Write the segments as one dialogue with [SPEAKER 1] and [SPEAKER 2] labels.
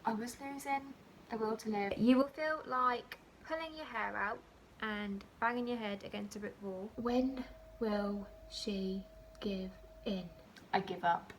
[SPEAKER 1] I was losing the will to live. You will feel like pulling your hair out and banging your head against a brick wall. When will she give in? I give up.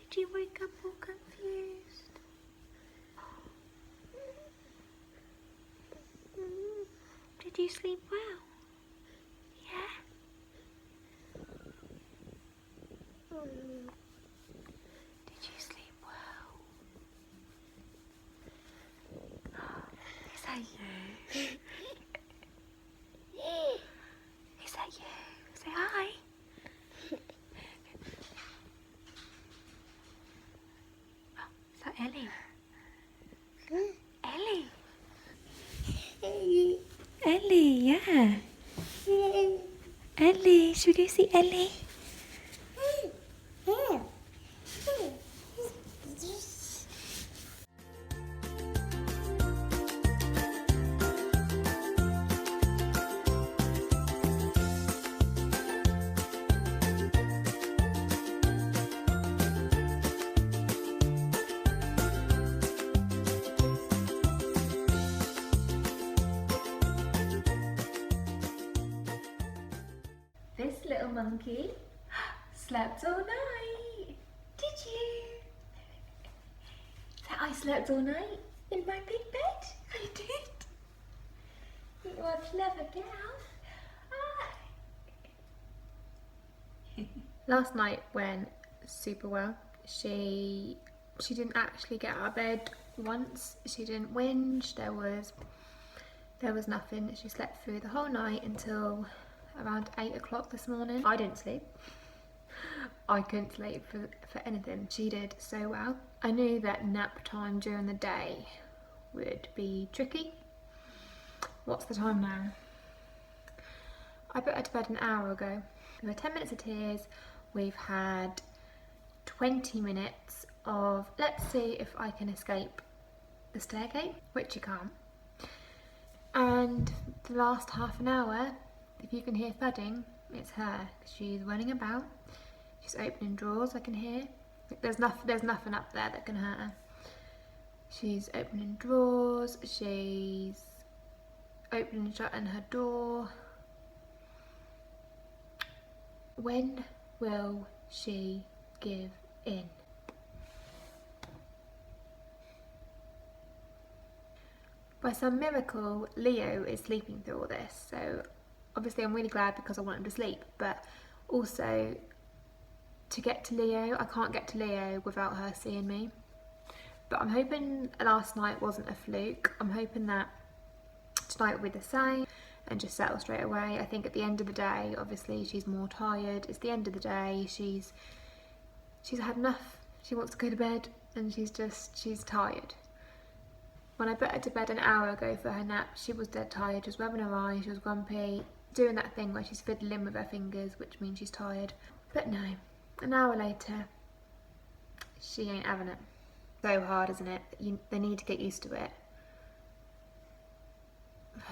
[SPEAKER 1] Did you wake up all confused? Did you sleep well? Yeah? Did you sleep well? Is that you? Is that you? Say hi. Is that Ellie? Ellie? Ellie, yeah. Ellie, should we go see Ellie? This little monkey slept all night. Did you? So I slept all night in my big bed. I did. You are a clever girl. Ah. Last night went super well. She didn't actually get out of bed once. She didn't whinge. There was nothing. She slept through the whole night until around 8 o'clock this morning. I didn't sleep. I couldn't sleep for anything. She did so well. I knew that nap time during the day would be tricky. What's the time now? I put her to bed an hour ago. We had 10 minutes of tears. We've had 20 minutes of let's see if I can escape the staircase, which you can't. And the last half an hour, if you can hear thudding, it's her. She's running about. She's opening drawers, I can hear. There's nothing up there that can hurt her. She's opening drawers, she's opening and shutting her door. When will she give in? By some miracle, Leo is sleeping through all this, so obviously I'm really glad because I want him to sleep, but also to get to Leo, I can't get to Leo without her seeing me. But I'm hoping last night wasn't a fluke. I'm hoping that tonight will be the same and just settle straight away. I think at the end of the day, obviously she's more tired. It's the end of the day, she's had enough. She wants to go to bed and she's tired. When I put her to bed an hour ago for her nap, she was dead tired. She was rubbing her eyes, she was grumpy, doing that thing where she's fiddling with her fingers, which means she's tired. But no, an hour later, she ain't having it. So hard, isn't it? They need to get used to it.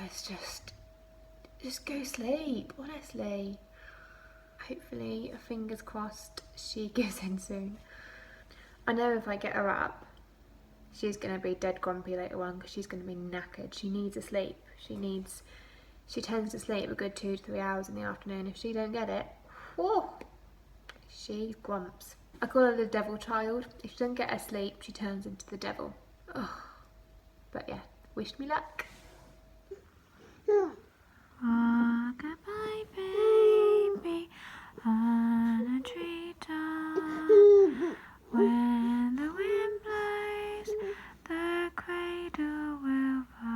[SPEAKER 1] It's just go sleep, honestly. Hopefully, fingers crossed, she gives in soon. I know if I get her up, she's going to be dead grumpy later on because she's going to be knackered. She needs a sleep. She tends to sleep a good 2 to 3 hours in the afternoon. If she don't get it, whoa, she grumps. I call her the devil child. If she doesn't get her sleep, she turns into the devil. Oh. But yeah, wish me luck. Goodbye, baby, on a treetop. When the wind blows, the cradle will fall.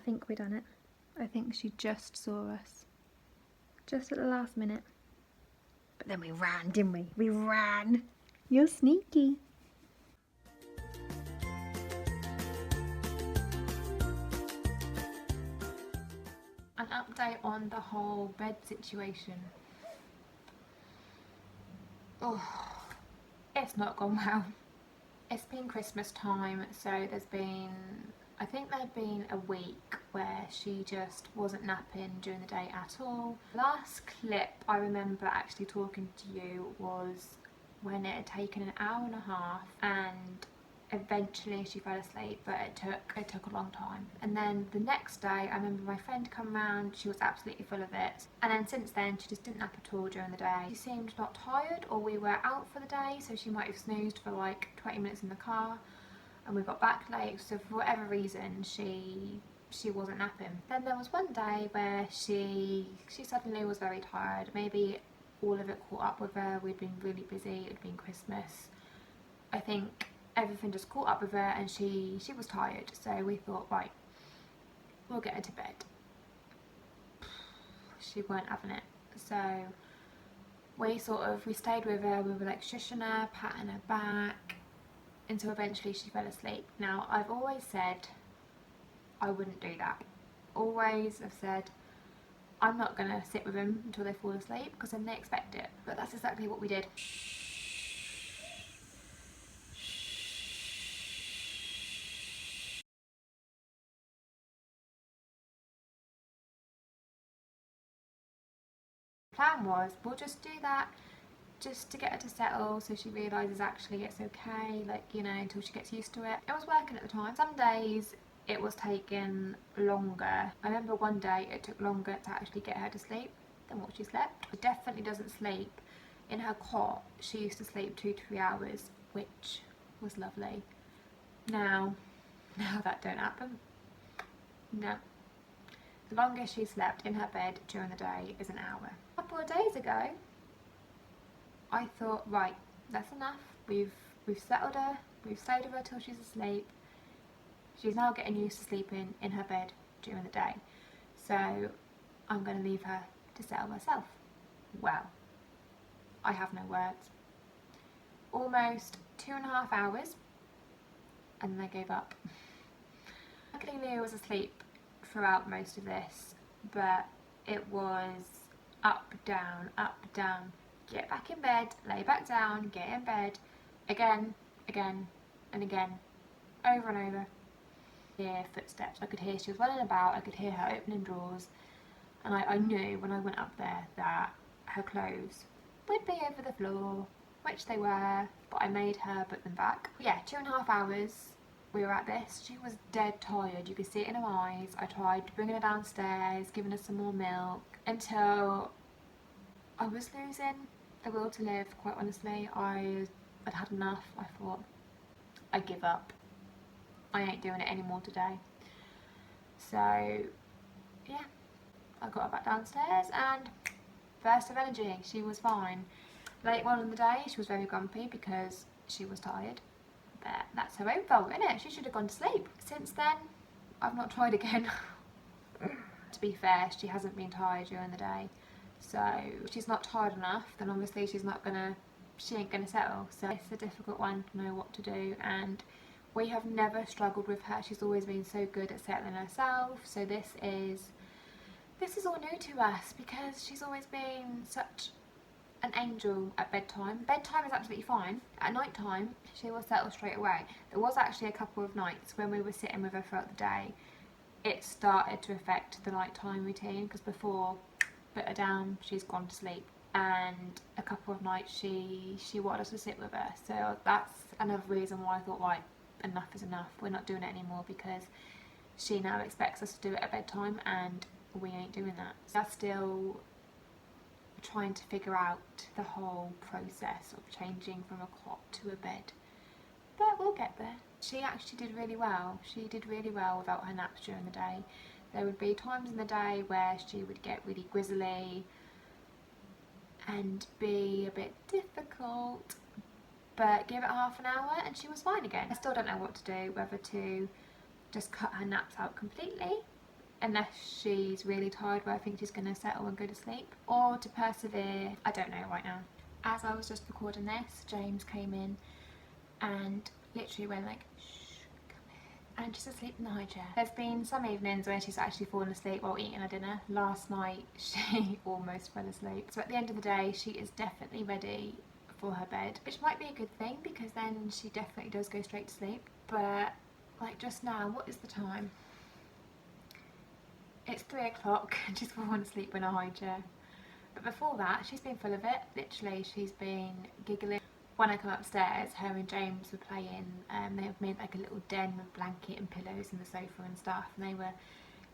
[SPEAKER 1] think we done it. I think she just saw us. Just at the last minute. But then we ran, didn't we? We ran. You're sneaky. An update on the whole bed situation. Oh, it's not gone well. It's been Christmas time, so I think there'd been a week where she just wasn't napping during the day at all. Last clip I remember actually talking to you was when it had taken an hour and a half and eventually she fell asleep, but it took a long time. And then the next day I remember my friend come round, she was absolutely full of it, and then since then she just didn't nap at all during the day. She seemed not tired, or we were out for the day, so she might have snoozed for like 20 minutes in the car and we got back late, so for whatever reason she wasn't napping. Then there was one day where she suddenly was very tired. Maybe all of it caught up with her. We'd been really busy, it had been Christmas. I think everything just caught up with her and she was tired, so we thought, right, we'll get her to bed. She weren't having it, so we stayed with her. We were like shushing her, patting her back, until eventually she fell asleep. Now, I've always said I wouldn't do that. Always have said I'm not going to sit with them until they fall asleep, because then they expect it. But that's exactly what we did. Plan was, we'll just do that just to get her to settle, so she realises actually it's okay, like, you know, until she gets used to it. It was working at the time. Some days it was taking longer. I remember one day it took longer to actually get her to sleep than what she slept. She definitely doesn't sleep. In her cot she used to sleep 2 to 3 hours, which was lovely. Now that don't happen. No. The longest she slept in her bed during the day is an hour. A couple of days ago I thought, right, that's enough. We've settled her, we've stayed with her till she's asleep. She's now getting used to sleeping in her bed during the day, so I'm going to leave her to settle herself. Well, I have no words. Almost 2.5 hours and then I gave up. Luckily Leo was asleep throughout most of this, but it was up, down, get back in bed, lay back down, get in bed, again, and again, over and over. Hear footsteps. I could hear she was running about, I could hear her opening drawers, and I knew when I went up there that her clothes would be over the floor, which they were, but I made her put them back. Yeah, 2.5 hours we were at this. She was dead tired, you could see it in her eyes. I tried bringing her downstairs, giving her some more milk, until I was losing the will to live, quite honestly. I'd had enough. I thought, I give up. I ain't doing it anymore today. So yeah, I got her back downstairs and burst of energy. She was fine. Later on in the day she was very grumpy because she was tired, but that's her own fault, isn't it? She should have gone to sleep. Since then I've not tried again. To be fair, she hasn't been tired during the day, so if she's not tired enough, then obviously she ain't gonna settle. So it's a difficult one to know what to do, and we have never struggled with her. She's always been so good at settling herself, so this is all new to us, because she's always been such an angel at bedtime. Bedtime is absolutely fine. At night time she will settle straight away. There was actually a couple of nights when we were sitting with her throughout the day, it started to affect the nighttime routine, because before, put her down, she's gone to sleep, and a couple of nights she wanted us to sit with her. So that's another reason why I thought, right, enough is enough, we're not doing it anymore, because she now expects us to do it at bedtime and we ain't doing that. So that's still trying to figure out the whole process of changing from a cot to a bed, but we'll get there. She actually did really well. She did really well without her naps during the day. There would be times in the day where she would get really grizzly and be a bit difficult, but give it half an hour and she was fine again. I still don't know what to do, whether to just cut her naps out completely unless she's really tired where I think she's going to settle and go to sleep, or to persevere. I don't know right now. As I was just recording this, James came in and literally went like, shh, come here, and just asleep in the high chair. There's been some evenings where she's actually fallen asleep while eating her dinner. Last night she almost fell asleep. So at the end of the day, she is definitely ready for her bed, which might be a good thing because then she definitely does go straight to sleep. But like just now, what is the time? It's 3 o'clock and she's fallen asleep in a high chair. But before that, she's been full of it. Literally, she's been giggling. When I come upstairs, her and James were playing. They have made like a little den with blanket and pillows and the sofa and stuff, and they were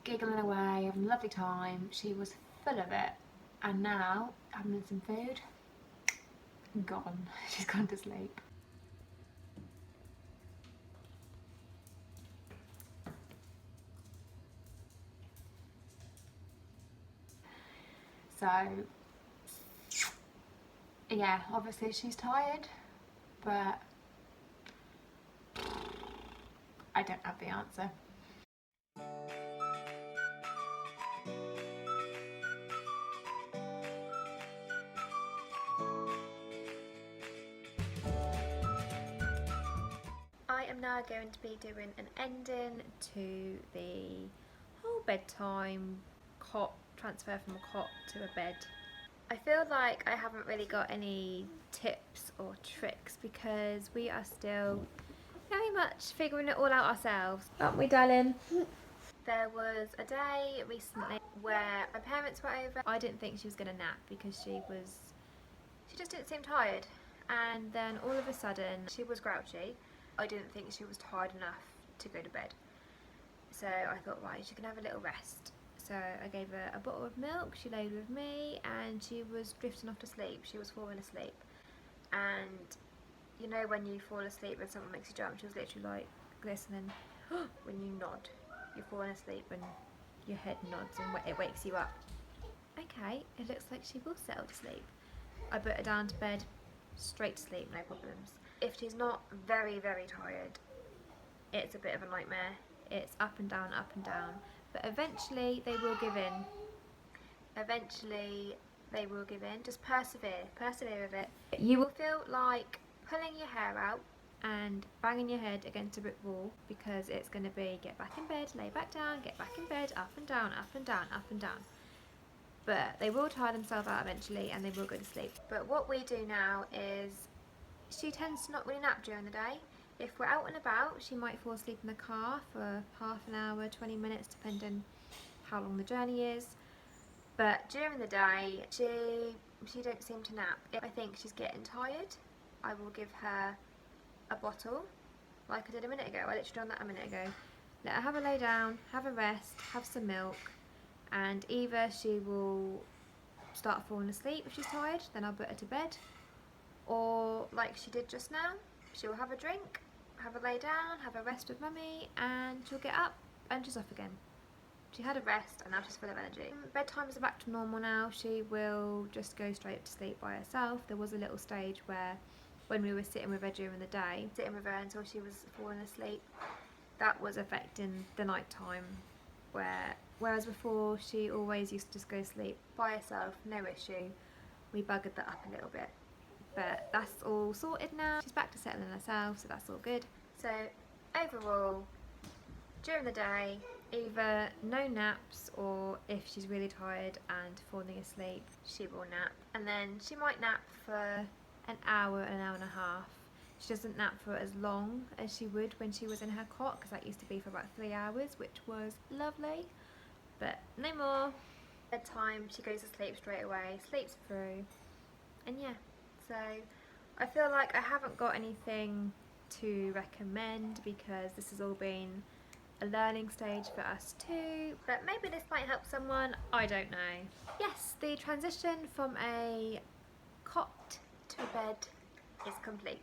[SPEAKER 1] giggling away, having a lovely time. She was full of it, and now having some food, gone. She's gone to sleep. So yeah, obviously she's tired, but I don't have the answer. I am now going to be doing an ending to the whole bedtime cot transfer from a cot to a bed. I feel like I haven't really got any tips or tricks because we are still very much figuring it all out ourselves, aren't we, darling? There was a day recently where my parents were over. I didn't think she was going to nap because she just didn't seem tired, and then all of a sudden she was grouchy. I didn't think she was tired enough to go to bed, so I thought, right, she can have a little rest. So I gave her a bottle of milk, she laid with me, and she was drifting off to sleep. She was falling asleep, and you know when you fall asleep and someone makes you jump, she was literally like this, and then when you nod, you're falling asleep and your head nods and it wakes you up. Okay, it looks like she will settle to sleep. I put her down to bed, straight to sleep, no problems. If she's not very, very tired, it's a bit of a nightmare. It's up and down, but eventually they will give in. Eventually they will give in. Just persevere with it. You will feel like pulling your hair out and banging your head against a brick wall, because it's going to be get back in bed, lay back down, get back in bed, up and down, up and down, up and down. But they will tire themselves out eventually and they will go to sleep. But what we do now is, she tends to not really nap during the day. If we're out and about, she might fall asleep in the car for half an hour, 20 minutes, depending how long the journey is. But during the day, she don't seem to nap. If I think she's getting tired, I will give her a bottle, like I did a minute ago. I literally done that a minute ago. Let her have a lay down, have a rest, have some milk, and either she will start falling asleep if she's tired, then I'll put her to bed, or like she did just now, she will have a drink, have a lay down, have a rest with mummy, and she'll get up and she's off again. She had a rest and now she's full of energy. Bedtimes are back to normal now. She will just go straight to sleep by herself. There was a little stage where, when we were sitting with her during the day, sitting with her until she was falling asleep, that was affecting the night time, whereas before she always used to just go to sleep by herself, no issue. We buggered that up a little bit, but that's all sorted now. She's back to settling herself, so that's all good. So overall, during the day, either no naps, or if she's really tired and falling asleep, she will nap. And then she might nap for an hour and a half. She doesn't nap for as long as she would when she was in her cot, because that used to be for about 3 hours, which was lovely, but no more. Bedtime, she goes to sleep straight away, sleeps through, and yeah. So I feel like I haven't got anything to recommend because this has all been a learning stage for us too, but maybe this might help someone, I don't know. Yes, the transition from a cot to a bed is complete.